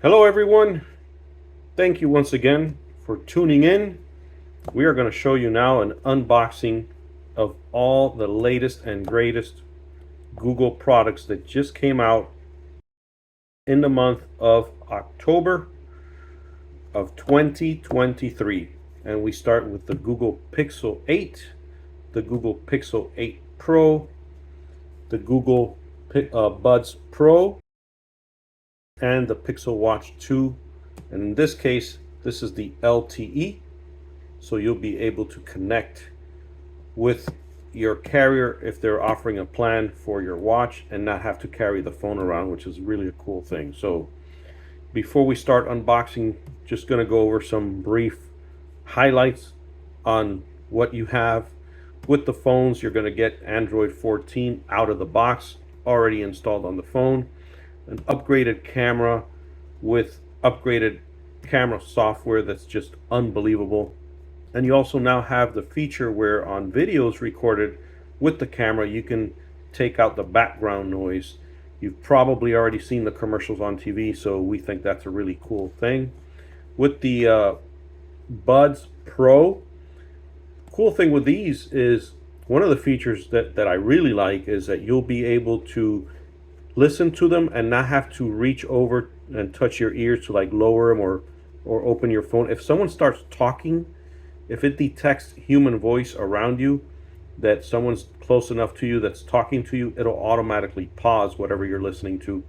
Hello everyone, thank you once again for tuning in. We are going to show you now an unboxing of all the latest and greatest Google products that just came out in the month of October of 2023. And we start with the Google Pixel 8, the Google Pixel 8 Pro, the Google Buds Pro, and the Pixel Watch 2. And in this case, this is the LTE, so you'll be able to connect with your carrier if they're offering a plan for your watch and not have to carry the phone around, which is really a cool thing. So before we start unboxing, just going to go over some brief highlights on what you have with the phones. You're going to get Android 14 out of the box, already installed on the phone, an upgraded camera with upgraded camera software that's just unbelievable. And you also now have the feature where on videos recorded with the camera, you can take out the background noise. You've probably already seen the commercials on TV, so we think that's a really cool thing. With the Buds Pro, cool thing with these is one of the features that I really like is that you'll be able to listen to them and not have to reach over and touch your ears to like lower them or open your phone. If someone starts talking, if it detects human voice around you, that someone's close enough to you that's talking to you, it'll automatically pause whatever you're listening to.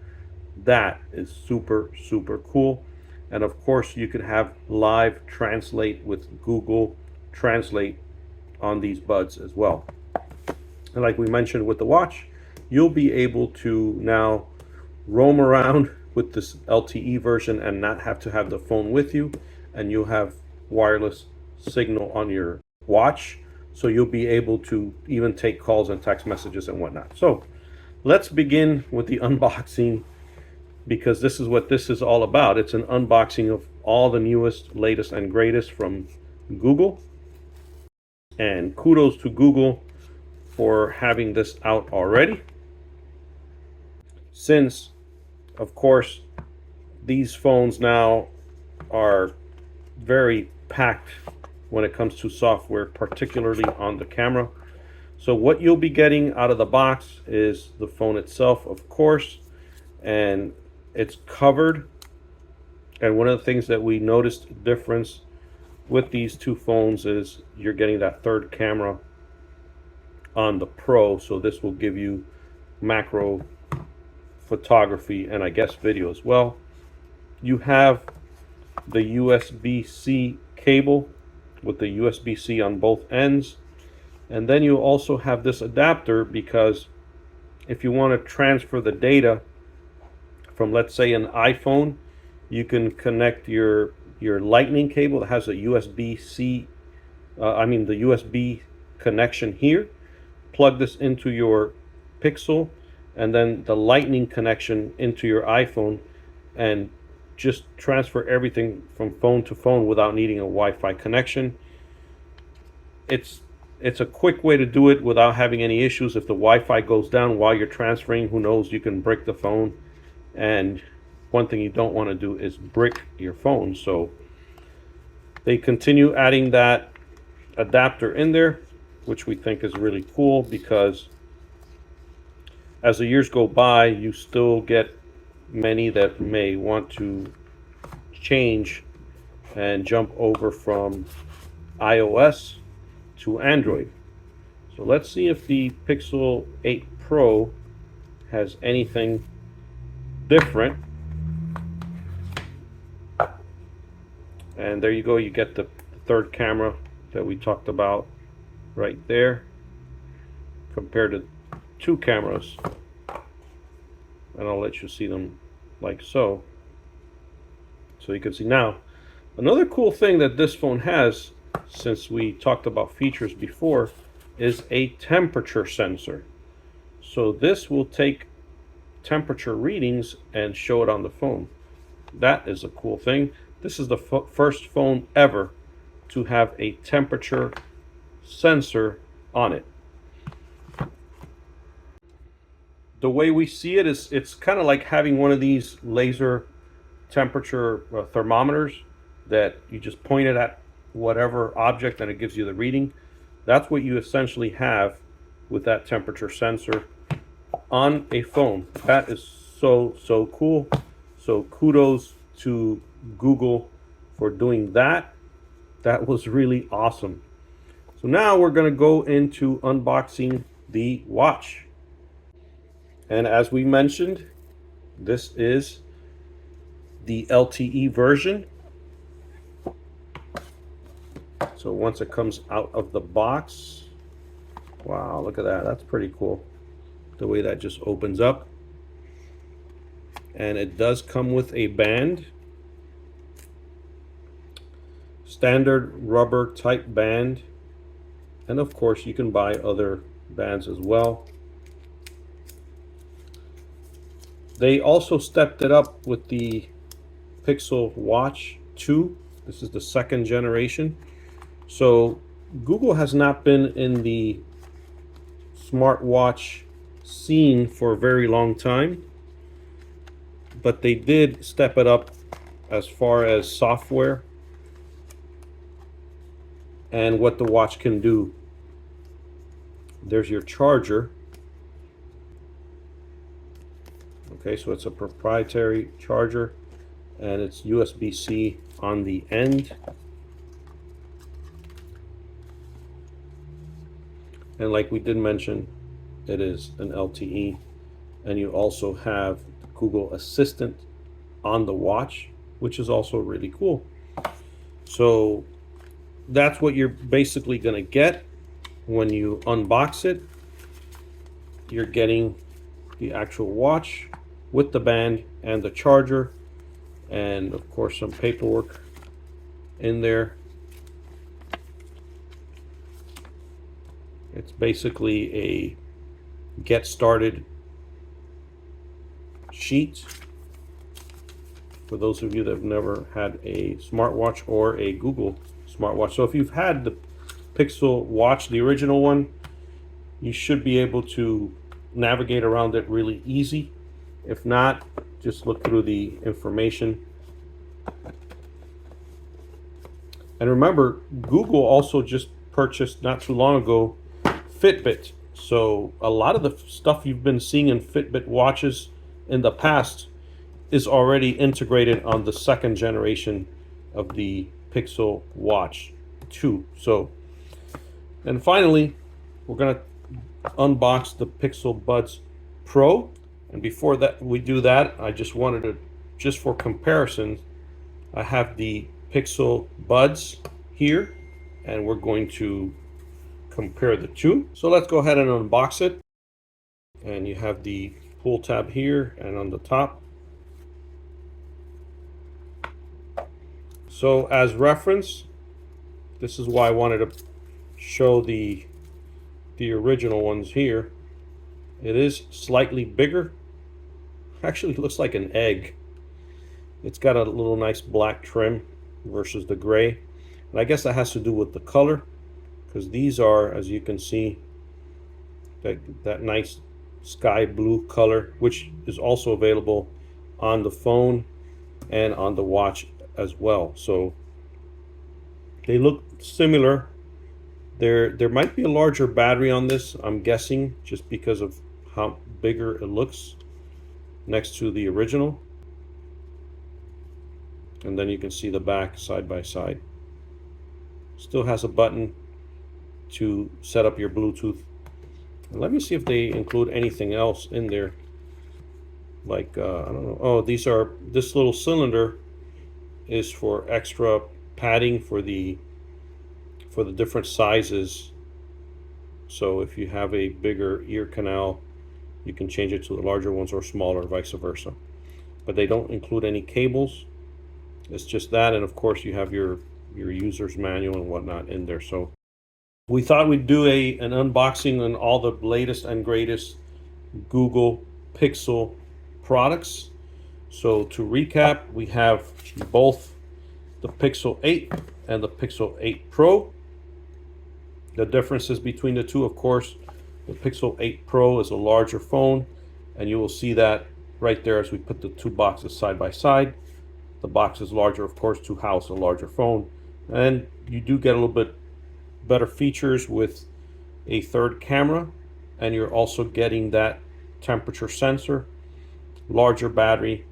That is super, super cool. And of course, you could have live translate with Google Translate on these buds as well. And like we mentioned with the watch, you'll be able to now roam around with this LTE version and not have to have the phone with you, and you'll have wireless signal on your watch, so you'll be able to even take calls and text messages and whatnot. So let's begin with the unboxing, because this is what this is all about. It's an unboxing of all the newest, latest, and greatest from Google. And kudos to Google for having this out already, since of course these phones now are very packed when it comes to software, particularly on the camera. So what you'll be getting out of the box is the phone itself, of course, and it's covered. And one of the things that we noticed difference with these two phones is you're getting that third camera on the Pro, so this will give you macro photography and I guess video as well. You have the USB-C cable with the USB-C on both ends, and then you also have this adapter, because if you want to transfer the data from, let's say, an iPhone, you can connect your lightning cable that has a USB-C the USB connection here, plug this into your Pixel, and then the lightning connection into your iPhone, and just transfer everything from phone to phone without needing a Wi-Fi connection. It's a quick way to do it without having any issues. If the Wi-Fi goes down while you're transferring, who knows, you can brick the phone. And one thing you don't want to do is brick your phone. So they continue adding that adapter in there, which we think is really cool, because as the years go by, you still get many that may want to change and jump over from iOS to Android. So let's see if the Pixel 8 Pro has anything different. And there you go, you get the third camera that we talked about right there, compared to two cameras. And I'll let you see them like so. So you can see now. Another cool thing that this phone has, since we talked about features before, is a temperature sensor. So this will take temperature readings and show it on the phone. That is a cool thing. This is the first phone ever to have a temperature sensor on it. The way we see it is, it's kind of like having one of these laser temperature thermometers that you just point it at whatever object and it gives you the reading. That's what you essentially have with that temperature sensor on a phone. That is so cool. So kudos to Google for doing that. That was really awesome. So now we're going to go into unboxing the watch. And as we mentioned, this is the LTE version. So once it comes out of the box, wow, look at that. That's pretty cool. The way that just opens up. And it does come with a band. Standard rubber type band. And of course you can buy other bands as well. They also stepped it up with the Pixel Watch 2. This is the second generation. So Google has not been in the smartwatch scene for a very long time, but they did step it up as far as software and what the watch can do. There's your charger. Okay, so it's a proprietary charger and it's USB-C on the end. And like we did mention, it is an LTE, and you also have Google Assistant on the watch, which is also really cool. So that's what you're basically going to get when you unbox it. You're getting the actual watch with the band and the charger, and of course some paperwork in there. It's basically a get started sheet for those of you that have never had a smartwatch or a Google smartwatch. So if you've had the Pixel Watch, the original one, you should be able to navigate around it really easy. If not, just look through the information. And remember, Google also just purchased not too long ago Fitbit. So a lot of the stuff you've been seeing in Fitbit watches in the past is already integrated on the second generation of the Pixel Watch 2. So, and finally, we're going to unbox the Pixel Buds Pro. And before that we do that, I just wanted to, just for comparison, I have the Pixel Buds here, and we're going to compare the two. So let's go ahead and unbox it. And you have the pull tab here and on the top. So as reference, this is why I wanted to show the original ones here. It is slightly bigger. Actually, it looks like an egg. It's got a little nice black trim versus the gray. And I guess that has to do with the color, because these are, as you can see, that nice sky blue color, which is also available on the phone and on the watch as well. So they look similar. There might be a larger battery on this, I'm guessing, just because of how bigger it looks next to the original. And then you can see the back side by side. Still has a button to set up your Bluetooth. And let me see if they include anything else in there. Like, I don't know. Oh, this little cylinder is for extra padding for the different sizes. So if you have a bigger ear canal, you can change it to the larger ones, or smaller, vice versa. But they don't include any cables. It's just that, and of course you have your user's manual and whatnot in there. So we thought we'd do an unboxing on all the latest and greatest Google Pixel products. So to recap, we have both the Pixel 8 and the Pixel 8 Pro. The differences between the two, of course, the Pixel 8 Pro is a larger phone, and you will see that right there as we put the two boxes side by side. The box is larger, of course, to house a larger phone. And you do get a little bit better features with a third camera, and you're also getting that temperature sensor, larger battery,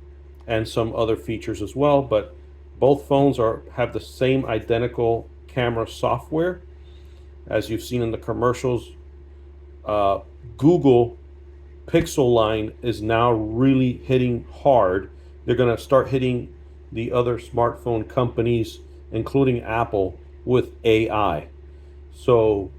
and some other features as well. But both phones have the same identical camera software. As you've seen in the commercials, Google Pixel line is now really hitting hard. They're going to start hitting the other smartphone companies, including Apple, with AI. So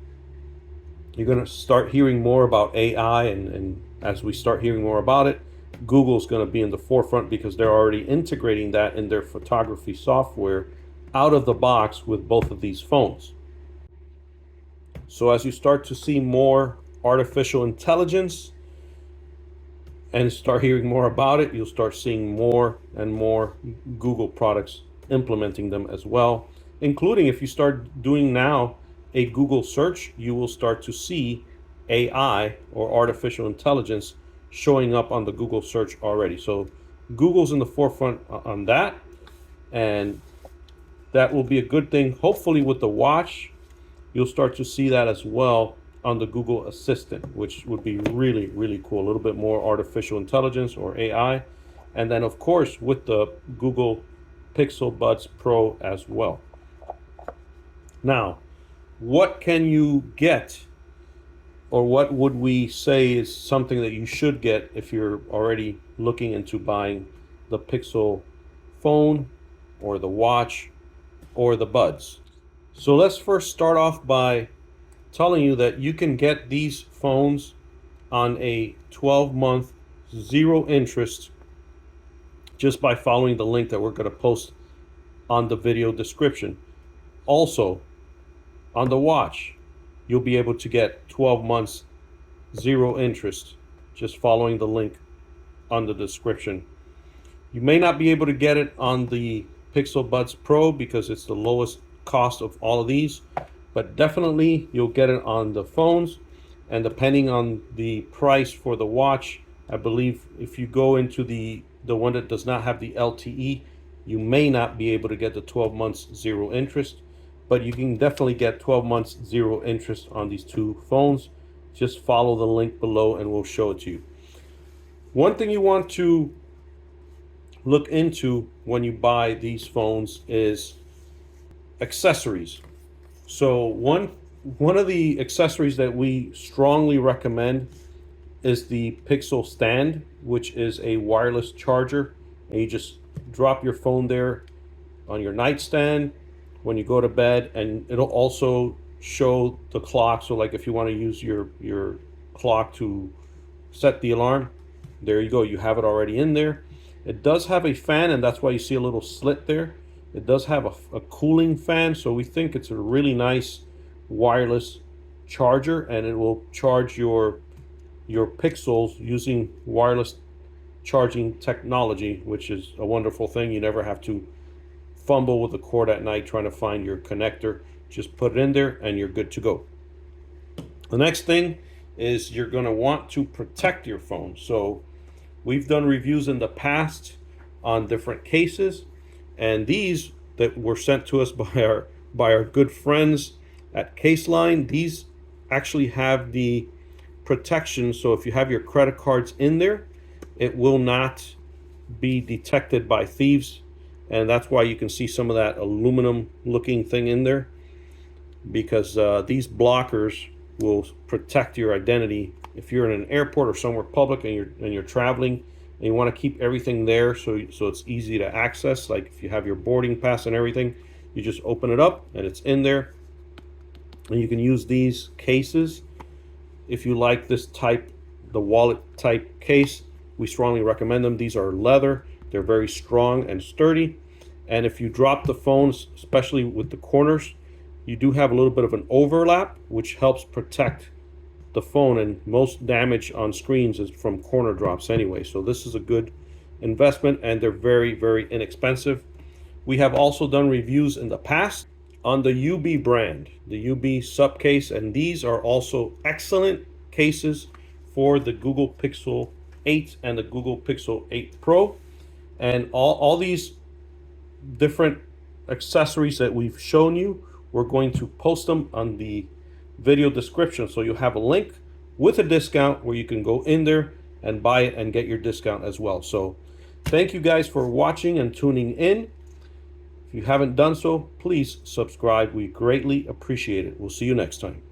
you're going to start hearing more about AI, and as we start hearing more about it, Google's going to be in the forefront because they're already integrating that in their photography software out of the box with both of these phones. So as you start to see more artificial intelligence and start hearing more about it, you'll start seeing more and more Google products implementing them as well, including if you start doing now a Google search, you will start to see AI or artificial intelligence showing up on the Google search already. So Google's in the forefront on that, and that will be a good thing. Hopefully with the watch, you'll start to see that as well on the Google Assistant, which would be really, really cool. A little bit more artificial intelligence or AI. And then, of course, with the Google Pixel Buds Pro as well. Now, what can you get, or what would we say is something that you should get if you're already looking into buying the Pixel phone or the watch or the Buds? So let's first start off by telling you that you can get these phones on a 12-month zero interest just by following the link that we're going to post on the video description. Also, on the watch, you'll be able to get 12 months zero interest just following the link on the description. You may not be able to get it on the Pixel Buds Pro because it's the lowest cost of all of these, but definitely you'll get it on the phones. And depending on the price for the watch, I believe if you go into the one that does not have the LTE, you may not be able to get the 12 months zero interest, but you can definitely get 12 months zero interest on these two phones. Just follow the link below and we'll show it to you. One thing you want to look into when you buy these phones is accessories. So one of the accessories that we strongly recommend is the Pixel Stand, which is a wireless charger, and you just drop your phone there on your nightstand when you go to bed, and it'll also show the clock. So like if you want to use your clock to set the alarm, there you go, you have it already in there. It does have a fan, and that's why you see a little slit there. It does have a cooling fan, so we think it's a really nice wireless charger, and it will charge your Pixels using wireless charging technology, which is a wonderful thing. You never have to fumble with the cord at night trying to find your connector. Just put it in there and you're good to go. The next thing is you're going to want to protect your phone. So we've done reviews in the past on different cases, and these that were sent to us by our good friends at Caseline, these actually have the protection. So if you have your credit cards in there, it will not be detected by thieves, and that's why you can see some of that aluminum looking thing in there, because these blockers will protect your identity. If you're in an airport or somewhere public and you're traveling and you want to keep everything there so it's easy to access, like if you have your boarding pass and everything, you just open it up and it's in there. And you can use these cases if you like this type, the wallet type case. We strongly recommend them. These are leather, they're very strong and sturdy, and if you drop the phones, especially with the corners, you do have a little bit of an overlap, which helps protect the phone, and most damage on screens is from corner drops anyway. So this is a good investment, and they're very, very inexpensive. We have also done reviews in the past on the UB brand, the UB sub case, and these are also excellent cases for the Google Pixel 8 and the Google Pixel 8 Pro. And all these different accessories that we've shown you, we're going to post them on the video description. So you'll have a link with a discount where you can go in there and buy it and get your discount as well. So thank you guys for watching and tuning in. If you haven't done so, please subscribe. We greatly appreciate it. We'll see you next time.